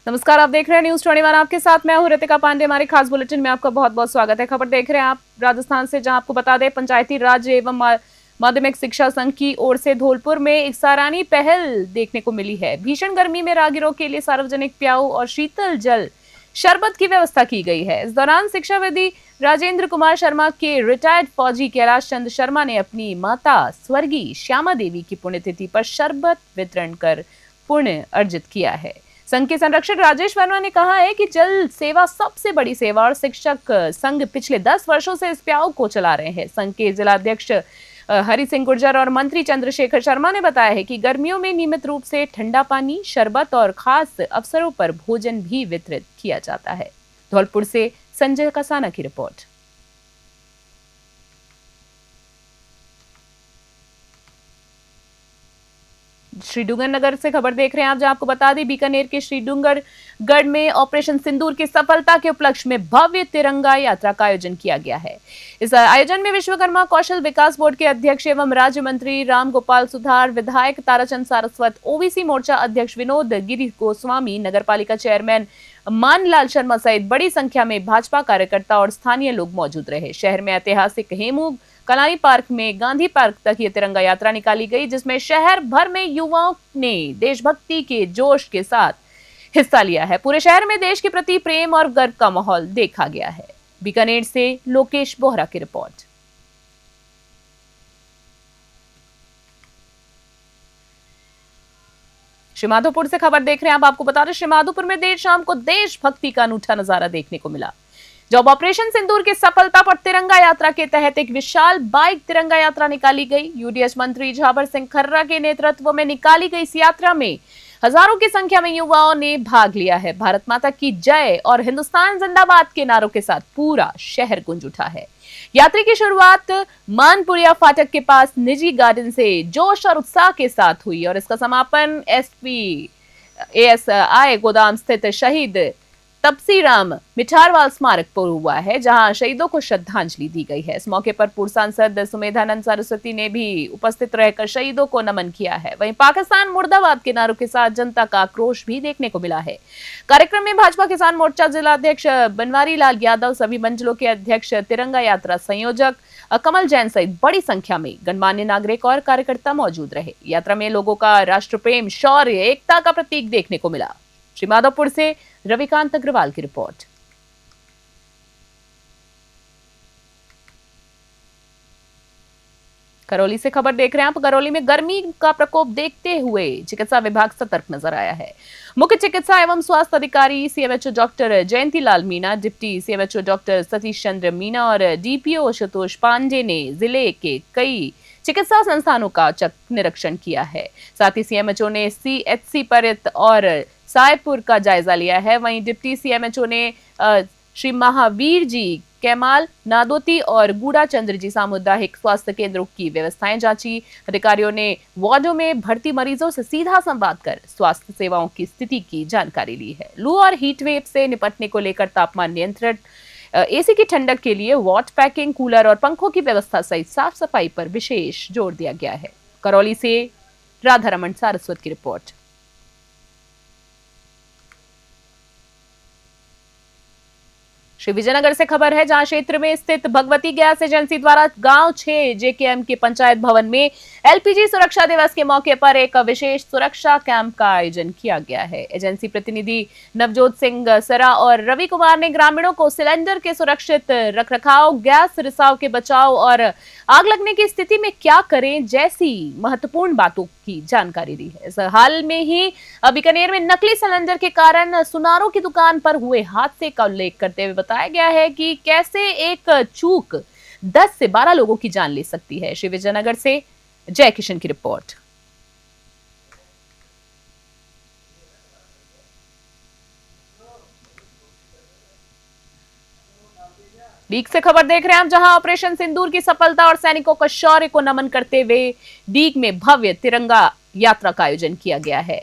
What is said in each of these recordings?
नमस्कार, आप देख रहे हैं न्यूज 21। आपके साथ मैं हूं रितिका पांडे। हमारे खास बुलेटिन में आपका बहुत बहुत स्वागत है। खबर देख रहे हैं आप राजस्थान से, जहां आपको बता दें पंचायती राज एवं माध्यमिक शिक्षा संघ की ओर से धौलपुर में एक सराहनीय पहल देखने को मिली है। भीषण गर्मी में राहगीरों के लिए सार्वजनिक प्याऊ और शीतल जल शरबत की व्यवस्था की गई है। इस दौरान शिक्षाविदी राजेंद्र कुमार शर्मा के रिटायर्ड फौजी कैलाश चंद शर्मा ने अपनी माता स्वर्गीय श्यामा देवी की पुण्यतिथि पर शरबत वितरण कर पुण्य अर्जित किया है। संघ के संरक्षक राजेश वर्मा ने कहा है कि जल सेवा सबसे बड़ी सेवा और शिक्षक संघ पिछले 10 वर्षों से इस प्याऊ को चला रहे हैं। संघ के जिलाध्यक्ष हरि सिंह गुर्जर और मंत्री चंद्रशेखर शर्मा ने बताया है कि गर्मियों में नियमित रूप से ठंडा पानी, शरबत और खास अवसरों पर भोजन भी वितरित किया जाता है। धौलपुर से संजय कसाना की रिपोर्ट। श्रीडूंगरनगर से खबर देख रहे हैं आप, जहां आपको बता दें बीकानेर के श्रीडूंगरगढ़ में ऑपरेशन सिंदूर की सफलता के उपलक्ष्य में भव्य तिरंगा यात्रा का आयोजन किया गया है। इस आयोजन में विश्वकर्मा कौशल विकास बोर्ड के अध्यक्ष एवं राज्य मंत्री राम गोपाल सुधार, विधायक ताराचंद सारस्वत, ओबीसी मोर्चा अध्यक्ष विनोद गिरी गोस्वामी, नगरपालिका चेयरमैन मानलाल शर्मा सहित बड़ी संख्या में भाजपा कार्यकर्ता और स्थानीय लोग मौजूद रहे। शहर में ऐतिहासिक हेमू कलानी पार्क में गांधी पार्क तक ये तिरंगा यात्रा निकाली गई, जिसमें शहर भर में युवाओं ने देशभक्ति के जोश के साथ हिस्सा लिया है। पूरे शहर में देश के प्रति प्रेम और गर्व का माहौल देखा गया है। बीकानेर से लोकेश बोहरा की रिपोर्ट। श्रीमाधोपुर से खबर देख रहे हैं आप, आपको बता दें श्रीमाधोपुर में देर शाम को देशभक्ति का अनूठा नजारा देखने को मिला। जब ऑपरेशन सिंदूर की सफलता पर तिरंगा यात्रा के तहत एक विशाल बाइक तिरंगा यात्रा निकाली गई। यूडीएच मंत्री झाबर सिंह खर्रा के नेतृत्व में निकाली गई इस यात्रा में हजारों की संख्या में युवाओं ने भाग लिया है। भारत माता की जय और हिंदुस्तान जिंदाबाद के नारों के साथ पूरा शहर गूंज उठा है। यात्रा की शुरुआत मानपुरिया फाटक के पास निजी गार्डन से जोश और उत्साह के साथ हुई और इसका समापन एसपी एएसआई गोदाम स्थित शहीद तपसीराम मिठारवाल स्मारक पर हुआ है, जहां शहीदों को श्रद्धांजलि दी गई है। इस मौके पर पूर्व सांसद सुमेधानंद सरस्वती ने भी उपस्थित रहकर शहीदों को नमन किया है। वहीं पाकिस्तान मुर्दाबाद के नारों के साथ जनता का आक्रोश भी देखने को मिला है। कार्यक्रम में भाजपा किसान मोर्चा जिलाध्यक्ष बनवारी लाल यादव, सभी मंजिलों के अध्यक्ष, तिरंगा यात्रा संयोजक कमल जैन सहित बड़ी संख्या में गणमान्य नागरिक और कार्यकर्ता मौजूद रहे। यात्रा में लोगों का राष्ट्र प्रेम, शौर्य, एकता का प्रतीक देखने को मिला। श्रीमाधोपुर से रविकांत अग्रवाल की रिपोर्ट। करौली से खबर देख रहे हैं आप। करौली में गर्मी का प्रकोप देखते हुए चिकित्सा विभाग सतर्क नजर आया है। मुख्य चिकित्सा एवं स्वास्थ्य अधिकारी CMHO doctor Jayanti Lal Meena, deputy CMHO doctor Satish Chandra Meena और डीपीओ आशुतोष पांडे ने जिले के कई चिकित्सा संस्थानों का निरीक्षण किया है। साथ ही सीएमएचओ ने सीएचसी परित और सायपुर का जायजा लिया है। वहीं डिप्टी सीएमएचओ ने श्री महावीर जी, कैमाल, नादोती और गूढ़ा चंद्र जी सामुदायिक स्वास्थ्य केंद्रों की व्यवस्थाएं जांची। अधिकारियों ने वार्डों में भर्ती मरीजों से सीधा संवाद कर स्वास्थ्य सेवाओं की स्थिति की जानकारी ली है। लू और हीट वेव से निपटने को लेकर तापमान नियंत्रण, एसी की ठंडक के लिए वॉट पैकिंग, कूलर और पंखों की व्यवस्था सहित साफ सफाई पर विशेष जोर दिया गया है। करौली से राधा रमन सारस्वत की रिपोर्ट। श्री विजयनगर से खबर है, जहां क्षेत्र में स्थित भगवती गैस एजेंसी द्वारा गांव 6 जेकेएम के पंचायत भवन में एलपीजी सुरक्षा दिवस के मौके पर एक विशेष सुरक्षा कैंप का आयोजन किया गया है। एजेंसी प्रतिनिधि नवजोत सिंह सरा और रवि कुमार ने ग्रामीणों को सिलेंडर के सुरक्षित रखरखाव, गैस रिसाव के बचाव और आग लगने की स्थिति में क्या करें जैसी महत्वपूर्ण बातों की जानकारी दी है। इस हाल में ही बीकानेर में नकली सिलेंडर के कारण सुनारों की दुकान पर हुए हादसे का उल्लेख करते हुए बताया गया है कि कैसे एक चूक 10 से 12 लोगों की जान ले सकती है। श्री विजयनगर से जय किशन की रिपोर्ट। डीग से खबर देख रहे हैं आप, जहां ऑपरेशन सिंदूर की सफलता और सैनिकों का शौर्य को नमन करते हुए डीग में भव्य तिरंगा यात्रा का आयोजन किया गया है।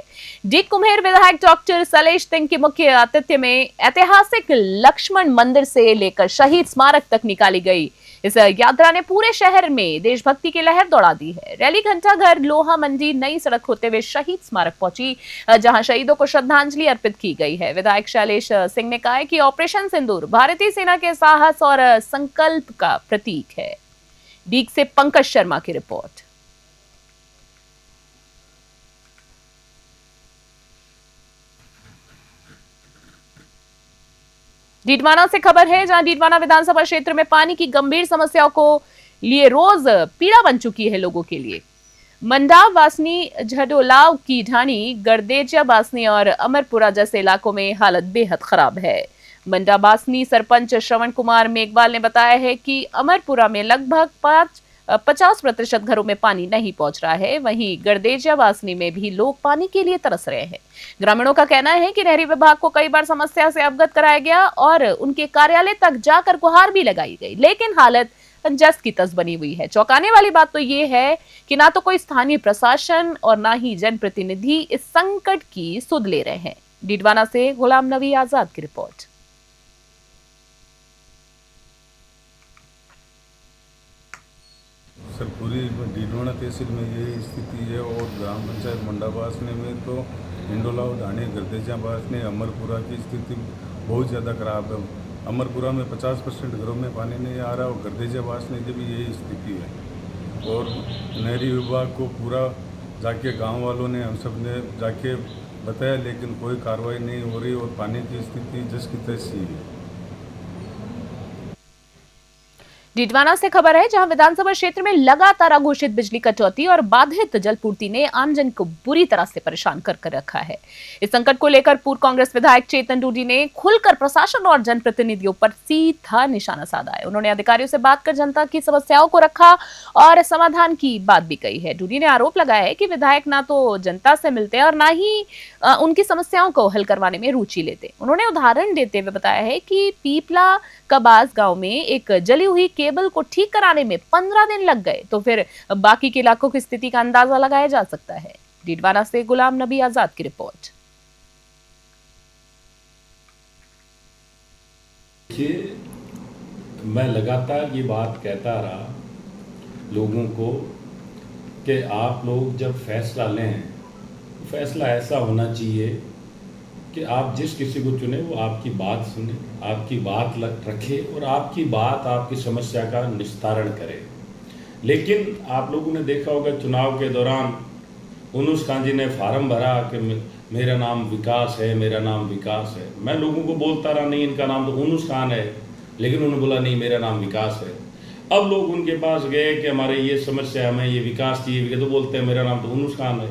डीग कुम्हेर विधायक डॉक्टर सलेश सिंह के मुख्य आतिथ्य में ऐतिहासिक लक्ष्मण मंदिर से लेकर शहीद स्मारक तक निकाली गई इस यात्रा ने पूरे शहर में देशभक्ति की लहर दौड़ा दी है। रैली घंटाघर लोहा मंडी नई सड़क होते हुए शहीद स्मारक पहुंची, जहां शहीदों को श्रद्धांजलि अर्पित की गई है। विधायक शैलेश सिंह ने कहा है कि ऑपरेशन सिंदूर भारतीय सेना के साहस और संकल्प का प्रतीक है। डीग से पंकज शर्मा की रिपोर्ट। डीडवाना से खबर है, जहां डीडवाना विधानसभा क्षेत्र में पानी की गंभीर समस्याओं को लिए रोज पीड़ा बन चुकी है लोगों के लिए। मंडा बासनी, झडोलाव की ढाणी, गरदेजा बासनी और अमरपुरा जैसे इलाकों में हालत बेहद खराब है। मंडा बासनी सरपंच श्रवण कुमार मेघवाल ने बताया है कि अमरपुरा में लगभग 50% घरों में पानी नहीं पहुंच रहा है। वहीं गरदेजा बासनी में भी लोग पानी के लिए तरस रहे हैं। ग्रामीणों का कहना है कि नहरी विभाग को कई बार समस्या से अवगत कराया गया और उनके कार्यालय तक जाकर गुहार भी लगाई गई, लेकिन हालत जस की तस बनी हुई है। चौंकाने वाली बात तो ये है कि ना तो कोई स्थानीय प्रशासन और ना ही जनप्रतिनिधि इस संकट की सुध ले रहे हैं। डीडवाना से गुलाम नबी आजाद की रिपोर्ट। सर, पूरी डीडवाना तहसील में ये स्थिति है और ग्राम पंचायत मंडाबासने में तो इंडोलाव, ढाणी, गरदेजा बासने, अमरपुरा की स्थिति बहुत ज़्यादा खराब है। अमरपुरा में 50% घरों में पानी नहीं आ रहा और गरदेजा बासने की भी यही स्थिति है। और नहरी विभाग को पूरा जाके गांव वालों ने, हम सब ने जाके बताया, लेकिन कोई कार्रवाई नहीं हो रही और पानी की स्थिति जस की तैसी है। डीडवाना से खबर है, जहां विधानसभा क्षेत्र में लगातार अघोषित बिजली कटौती और बाधित जलपूर्ति ने आमजन को बुरी तरह से परेशान कर रखा है। इस संकट को लेकर पूर्व कांग्रेस विधायक चेतन डूडी ने खुलकर प्रशासन और जनप्रतिनिधियों पर सीधा निशाना साधा है। उन्होंने अधिकारियों से बात कर जनता की समस्याओं को रखा और समाधान की बात भी कही है। डूडी ने आरोप लगाया है कि विधायक ना तो जनता से मिलते और ना ही उनकी समस्याओं को हल करवाने में रुचि लेते। उन्होंने उदाहरण देते हुए बताया है कि पीपला कबास गांव में एक जली हुई केबल को ठीक कराने में 15 दिन लग गए, तो फिर बाकी के इलाकों की स्थिति का अंदाजा लगाया जा सकता है। डीडवाना से गुलाम नबी आजाद की रिपोर्ट। देखिए, मैं लगातार ये बात कहता रहा लोगों को कि आप लोग जब फैसला लें, फैसला ऐसा होना चाहिए कि आप जिस किसी को चुने वो आपकी बात सुने, आपकी बात रखे और आपकी बात, आपकी समस्या का निस्तारण करे। लेकिन आप लोगों ने देखा होगा चुनाव के दौरान उनुस कांजी ने फार्म भरा कि मेरा नाम विकास है, मेरा नाम विकास है। मैं लोगों को बोलता रहा नहीं, इनका नाम तो उनुस खान है, लेकिन उन्होंने बोला नहीं, मेरा नाम विकास है। अब लोग उनके पास गए कि हमारे ये समस्या है, हमें ये विकास चाहिए, तो बोलते हैं मेरा नाम तो उनुस खान है।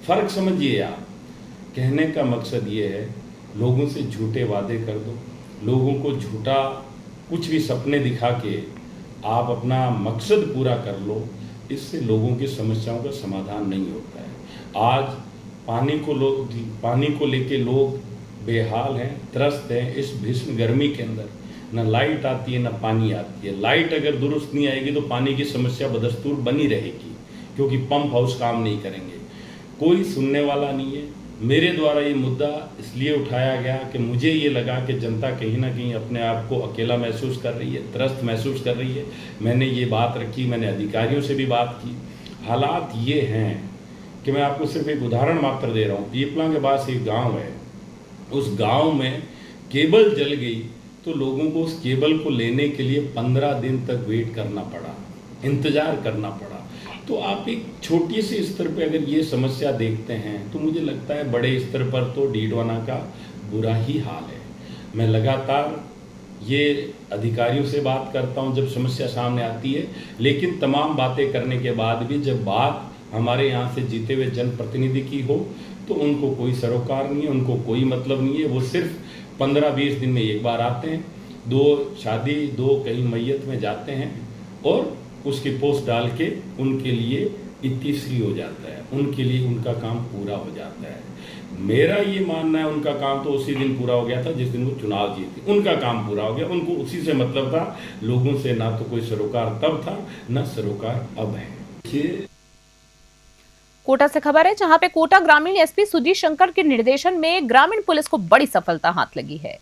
फर्क समझिए आप। कहने का मकसद ये है, लोगों से झूठे वादे कर दो, लोगों को झूठा कुछ भी सपने दिखा के आप अपना मकसद पूरा कर लो, इससे लोगों की समस्याओं का समाधान नहीं होता है। आज पानी को लेके लोग बेहाल हैं, त्रस्त हैं। इस भीषण गर्मी के अंदर न लाइट आती है न पानी आती है। लाइट अगर दुरुस्त नहीं आएगी तो पानी की समस्या बदस्तूर बनी रहेगी, क्योंकि पंप हाउस काम नहीं करेंगे। कोई सुनने वाला नहीं है। मेरे द्वारा ये मुद्दा इसलिए उठाया गया कि मुझे ये लगा कि जनता कहीं ना कहीं अपने आप को अकेला महसूस कर रही है, त्रस्त महसूस कर रही है। मैंने ये बात रखी, मैंने अधिकारियों से भी बात की। हालात ये हैं कि मैं आपको सिर्फ एक उदाहरण मात्र दे रहा हूँ। पीपला के पास एक गांव है, उस गांव में केबल जल गई तो लोगों को उस केबल को लेने के लिए 15 दिन तक वेट करना पड़ा, इंतज़ार करना पड़ा। तो आप एक छोटी सी स्तर पे अगर ये समस्या देखते हैं तो मुझे लगता है बड़े स्तर पर तो डीडवाना का बुरा ही हाल है। मैं लगातार ये अधिकारियों से बात करता हूँ जब समस्या सामने आती है, लेकिन तमाम बातें करने के बाद भी जब बात हमारे यहाँ से जीते हुए जनप्रतिनिधि की हो तो उनको कोई सरोकार नहीं है, उनको कोई मतलब नहीं है। वो सिर्फ 15-20 दिन में एक बार आते हैं, 2 शादी 2 कहीं मैयत में जाते हैं और उसकी पोस्ट डाल के उनके लिए इतिश्री हो जाता है, उनके लिए उनका काम पूरा हो जाता है। मेरा ये मानना है उनका काम तो उसी दिन पूरा हो गया था जिस दिन वो चुनाव जीते, उनका काम पूरा हो गया। उनको उसी से मतलब था, लोगों से ना तो कोई सरोकार तब था ना सरोकार अब है। कोटा से खबर है, जहां पे कोटा ग्रामीण एसपी सुजीत शंकर के निर्देशन में ग्रामीण पुलिस को बड़ी सफलता हाथ लगी है।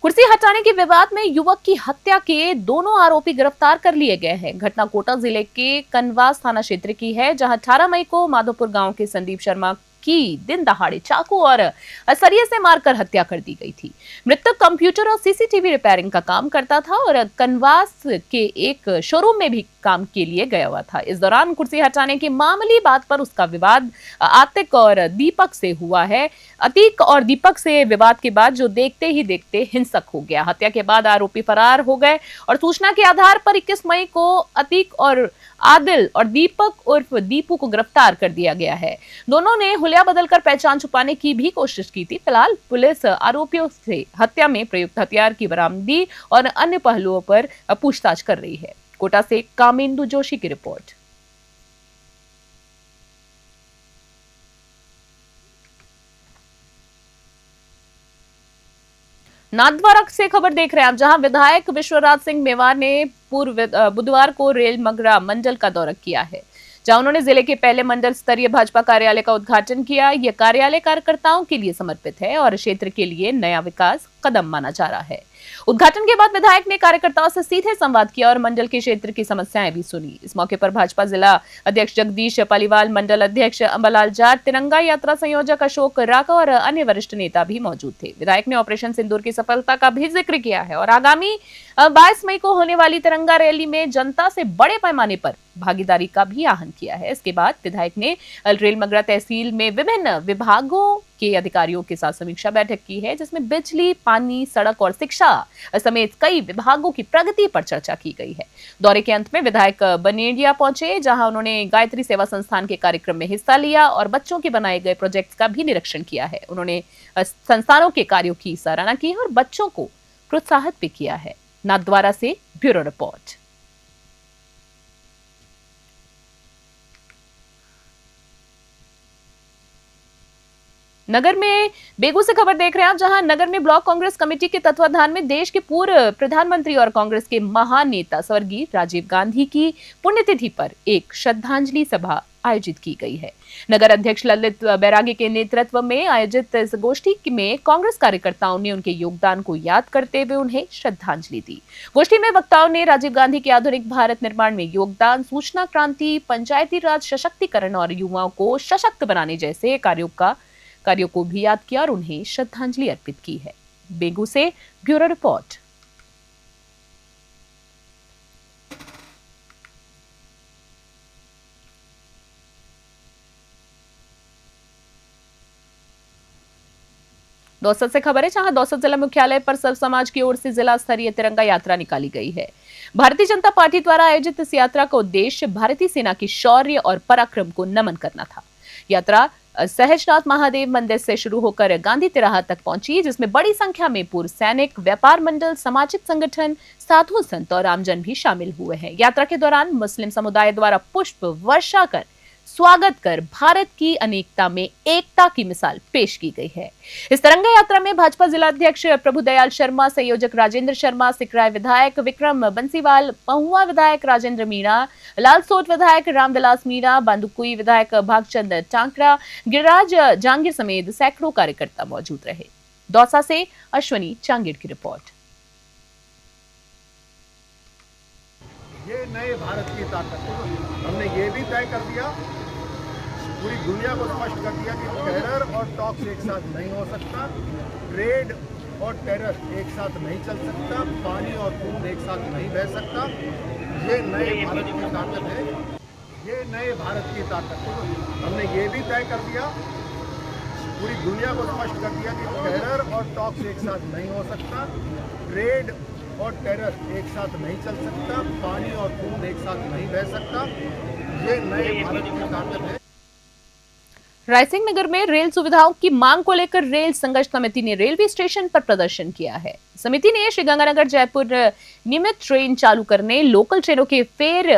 कुर्सी हटाने के विवाद में युवक की हत्या के दोनों आरोपी गिरफ्तार कर लिए गए हैं। घटना कोटा जिले के कनवास थाना क्षेत्र की है, जहां 18 मई को माधोपुर गांव के संदीप शर्मा की दिन दहाड़े चाकू और सरिये से मारकर हत्या कर दी गई थी। मृतक कंप्यूटर और सीसीटीवी रिपेयरिंग का काम करता था और कनवास के एक शोरूम में भी काम के लिए गया हुआ था। इस दौरान कुर्सी हटाने की मामूली बात पर उसका विवाद आतिक और दीपक से हुआ है। अतीक और दीपक से विवाद के बाद जो देखते ही देखते हिंसक हो गया। हत्या के बाद आरोपी फरार हो गए और सूचना के आधार पर 21 मई को अतीक और आदिल और दीपक उर्फ दीपू को गिरफ्तार कर दिया गया है। दोनों ने हुलिया बदलकर पहचान छुपाने की भी कोशिश की थी। फिलहाल पुलिस आरोपियों से हत्या में प्रयुक्त हथियार की बरामदगी और अन्य पहलुओं पर पूछताछ कर रही है। कोटा से कामेंदु जोशी की रिपोर्ट। नाथद्वारा से खबर देख रहे हैं आप, जहां विधायक विश्वराज सिंह मेवार ने पूर्व बुधवार को रेल मगरा मंडल का दौरा किया है, जहां उन्होंने जिले के पहले मंडल स्तरीय भाजपा कार्यालय का उद्घाटन किया। यह कार्यालय कार्यकर्ताओं के लिए समर्पित है और क्षेत्र के लिए नया विकास कदम माना जा रहा है। उद्घाटन के बाद विधायक ने कार्यकर्ताओं से सीधे संवाद किया और मंडल के क्षेत्र की समस्याएं भी सुनी। इस मौके पर भाजपा जिला अध्यक्ष जगदीश पालीवाल, मंडल अध्यक्ष अंबालाल जाट, तिरंगा यात्रा संयोजक अशोक राका और अन्य वरिष्ठ नेता भी मौजूद थे। विधायक ने ऑपरेशन सिंदूर की सफलता का भी जिक्र किया है और आगामी 22 मई को होने वाली तिरंगा रैली में जनता से बड़े पैमाने पर भागीदारी का भी आहवान किया है। इसके बाद विधायक ने रेल मगरा तहसील में विभिन्न विभागों के अधिकारियों के साथ समीक्षा बैठक की है, जिसमें बिजली, पानी, सड़क और शिक्षा समेत कई विभागों की प्रगति पर चर्चा की गई है। दौरे के अंत में विधायक बनेडिया पहुंचे, जहां उन्होंने गायत्री सेवा संस्थान के कार्यक्रम में हिस्सा लिया और बच्चों के बनाए गए प्रोजेक्ट्स का भी निरीक्षण किया है। उन्होंने संस्थानों के कार्यों की सराहना की और बच्चों को प्रोत्साहित भी किया है। नाथद्वारा से ब्यूरो रिपोर्ट। नगर में बेगू से खबर देख रहे हैं आप, जहां नगर में ब्लॉक कांग्रेस कमेटी के तत्वाधान में देश के पूर्व प्रधानमंत्री और कांग्रेस के महान नेता स्वर्गीय राजीव गांधी की पुण्यतिथि पर एक श्रद्धांजलि सभा आयोजित की गई है। नगर अध्यक्ष ललित बैरागी के नेतृत्व में आयोजित इस गोष्ठी में कांग्रेस कार्यकर्ताओं ने उनके योगदान को याद करते हुए उन्हें श्रद्धांजलि दी। गोष्ठी में वक्ताओं ने राजीव गांधी के आधुनिक भारत निर्माण में योगदान, सूचना क्रांति, पंचायती राज सशक्तिकरण और युवाओं को सशक्त बनाने जैसे कार्यों को भी याद किया और उन्हें श्रद्धांजलि अर्पित की है। बेगू से ब्यूरो रिपोर्ट। दौसा से खबर है, जहां दौसा जिला मुख्यालय पर सर्व समाज की ओर से जिला स्तरीय तिरंगा यात्रा निकाली गई है। भारतीय जनता पार्टी द्वारा आयोजित इस यात्रा का उद्देश्य भारतीय सेना की शौर्य और पराक्रम को नमन करना था। यात्रा सहजनाथ महादेव मंदिर से शुरू होकर गांधी तिराहा तक पहुंची, जिसमें बड़ी संख्या में पूर्व सैनिक, व्यापार मंडल, सामाजिक संगठन, साधु संत और आमजन भी शामिल हुए हैं। यात्रा के दौरान मुस्लिम समुदाय द्वारा पुष्प वर्षा कर स्वागत कर भारत की अनेकता में एकता की मिसाल पेश की गई है। इस तिरंगा यात्रा में भाजपा जिला अध्यक्ष प्रभुदयाल शर्मा, संयोजक राजेंद्र शर्मा, सिकराय विधायक विक्रम बंसीवाल, महुआ विधायक राजेंद्र मीणा, लालसोट विधायक रामविलास मीणा, बांदुकुई विधायक भागचंद टांकरा, गिरिराज जांगीर समेत सैकड़ों कार्यकर्ता मौजूद रहे। दौसा से अश्वनी चांगीर की रिपोर्ट। ये नए भारत की ताकत है। हमने ये भी तय कर दिया, पूरी दुनिया को स्पष्ट कर दिया कि टेरर और टॉक्स एक साथ नहीं हो सकता, ट्रेड और टेरर एक साथ नहीं चल सकता, पानी और खून एक साथ नहीं बह सकता। ये नए भारत की ताकत है, ये नए भारत की ताकत है। हमने ये भी तय कर दिया, पूरी दुनिया को स्पष्ट कर दिया कि टेरर और टॉक्स एक साथ नहीं हो सकता, ट्रेड और टेरर एक साथ नहीं चल सकता, पानी और खून एक साथ नहीं बह सकता। ये नए भारत की ताकत है। रायसिंह नगर में रेल सुविधाओं की मांग को लेकर रेल संघर्ष समिति ने रेलवे स्टेशन पर प्रदर्शन किया है। समिति ने श्रीगंगानगर जयपुर नियमित ट्रेन चालू करने, लोकल ट्रेनों के फेरे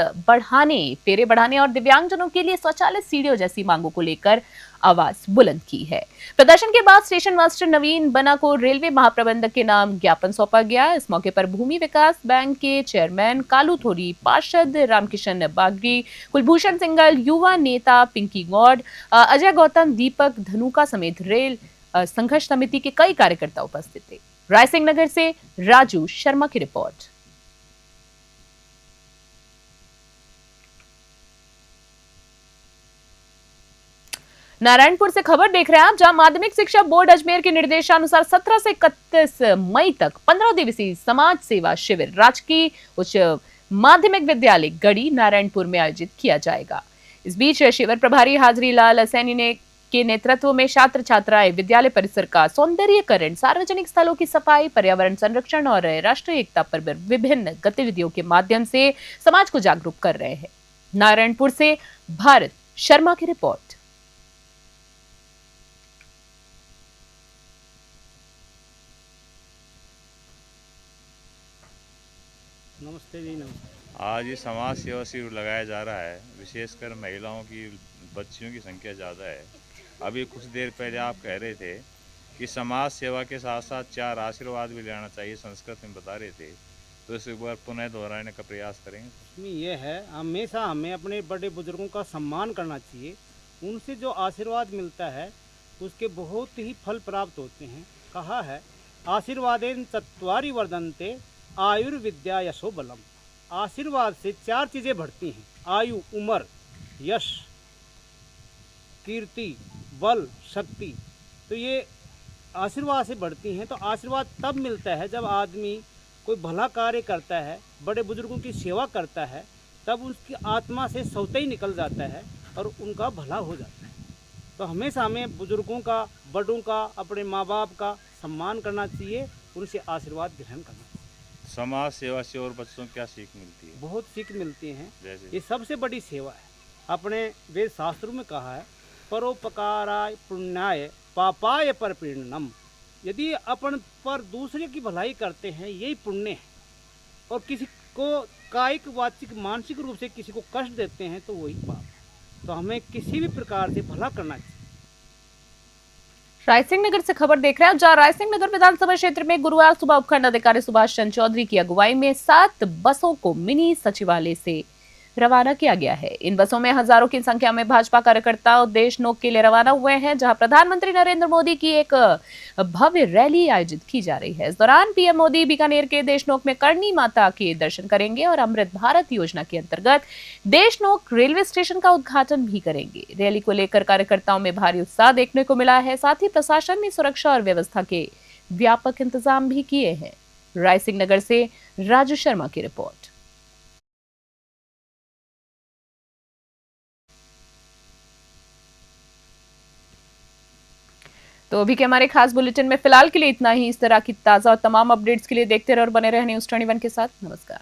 बढ़ाने और दिव्यांगजनों के लिए शौचालय सीढ़ियों जैसी मांगों को लेकर आवाज बुलंद की है। प्रदर्शन के बाद स्टेशन मास्टर नवीन बना को रेलवे महाप्रबंधक के नाम ज्ञापन सौंपा गया। इस मौके पर भूमि विकास बैंक के चेयरमैन कालू थोरी, पार्षद रामकिशन बागरी, कुलभूषण सिंगल, युवा नेता पिंकी गौड़, अजय गौतम, दीपक धनुका समेत रेल संघर्ष समिति के कई कार्यकर्ता उपस्थित थे। रायसिंह नगर से राजू शर्मा की रिपोर्ट। नारायणपुर से खबर देख रहे हैं आप, जहां माध्यमिक शिक्षा बोर्ड अजमेर के निर्देशानुसार 17 से 31 मई तक 15 दिवसीय समाज सेवा शिविर राजकीय उच्च माध्यमिक विद्यालय गढ़ी नारायणपुर में आयोजित किया जाएगा। इस बीच शिविर प्रभारी हाजरी लाल सैनी ने के नेतृत्व में छात्र छात्राएं विद्यालय परिसर का सौंदर्यीकरण, सार्वजनिक स्थलों की सफाई, पर्यावरण संरक्षण और राष्ट्रीय एकता पर विभिन्न गतिविधियों के माध्यम से समाज को जागरूक कर रहे हैं। नारायणपुर से भारत शर्मा की रिपोर्ट। नमस्ते जी, नमस्ते। आज ये समाज सेवा शिविर लगाया जा रहा है। विशेषकर महिलाओं की, बच्चियों की संख्या ज़्यादा है। अभी कुछ देर पहले आप कह रहे थे कि समाज सेवा के साथ साथ 4 आशीर्वाद भी लेना चाहिए, संस्कृत में बता रहे थे, तो इस बार पुनः दोहराने का प्रयास करेंगे। इसमें यह है, हमेशा हमें अपने बड़े बुजुर्गों का सम्मान करना चाहिए। उनसे जो आशीर्वाद मिलता है उसके बहुत ही फल प्राप्त होते हैं। कहा है, आशीर्वादेन चत्वारि वर्धन्ते आयुर्विद्या यशो बलम। आशीर्वाद से 4 चीज़ें बढ़ती हैं: आयु, उम्र, यश, कीर्ति, बल, शक्ति। तो ये आशीर्वाद से बढ़ती हैं। तो आशीर्वाद तब मिलता है जब आदमी कोई भला कार्य करता है, बड़े बुजुर्गों की सेवा करता है, तब उसकी आत्मा से सौतेई निकल जाता है और उनका भला हो जाता है। तो हमेशा हमें बुजुर्गों का, बड़ों का, अपने माँ बाप का सम्मान करना चाहिए, उनसे आशीर्वाद ग्रहण करना चाहिए। समाज सेवा से और बच्चों को क्या सीख मिलती है? बहुत सीख मिलती हैं। जैसे ये सबसे बड़ी सेवा है। अपने वेद शास्त्रों में कहा है, परोपकाराय पुण्याय पापाय परपीड़नम। यदि अपन पर दूसरे की भलाई करते हैं, यही पुण्य है। और किसी को कायिक, वाचिक, मानसिक रूप से किसी को कष्ट देते हैं तो वही पाप है। तो हमें किसी भी प्रकार से भला करना चाहिए। रायसिंह नगर से खबर देख रहे हैं, जहां रायसिंह नगर विधानसभा क्षेत्र में गुरुवार सुबह उपखंड अधिकारी सुभाष चंद्र चौधरी की अगुवाई में 7 बसों को मिनी सचिवालय से रवाना किया गया है। इन बसों में हजारों की संख्या में भाजपा कार्यकर्ता देशनोक के लिए रवाना हुए हैं, जहां प्रधानमंत्री नरेंद्र मोदी की एक भव्य रैली आयोजित की जा रही है। इस दौरान पीएम मोदी बीकानेर के देशनोक में करणी माता के दर्शन करेंगे और अमृत भारत योजना के अंतर्गत देशनोक रेलवे स्टेशन का उद्घाटन भी करेंगे। रैली को लेकर कार्यकर्ताओं में भारी उत्साह देखने को मिला है। साथ ही प्रशासन ने सुरक्षा और व्यवस्था के व्यापक इंतजाम भी किए हैं। रायसिंह नगर से राजू शर्मा की रिपोर्ट। तो अभी के हमारे खास बुलेटिन में फिलहाल के लिए इतना ही। इस तरह की ताजा और तमाम अपडेट्स के लिए देखते रहो और बने रहे न्यूज़ 21 के साथ। नमस्कार।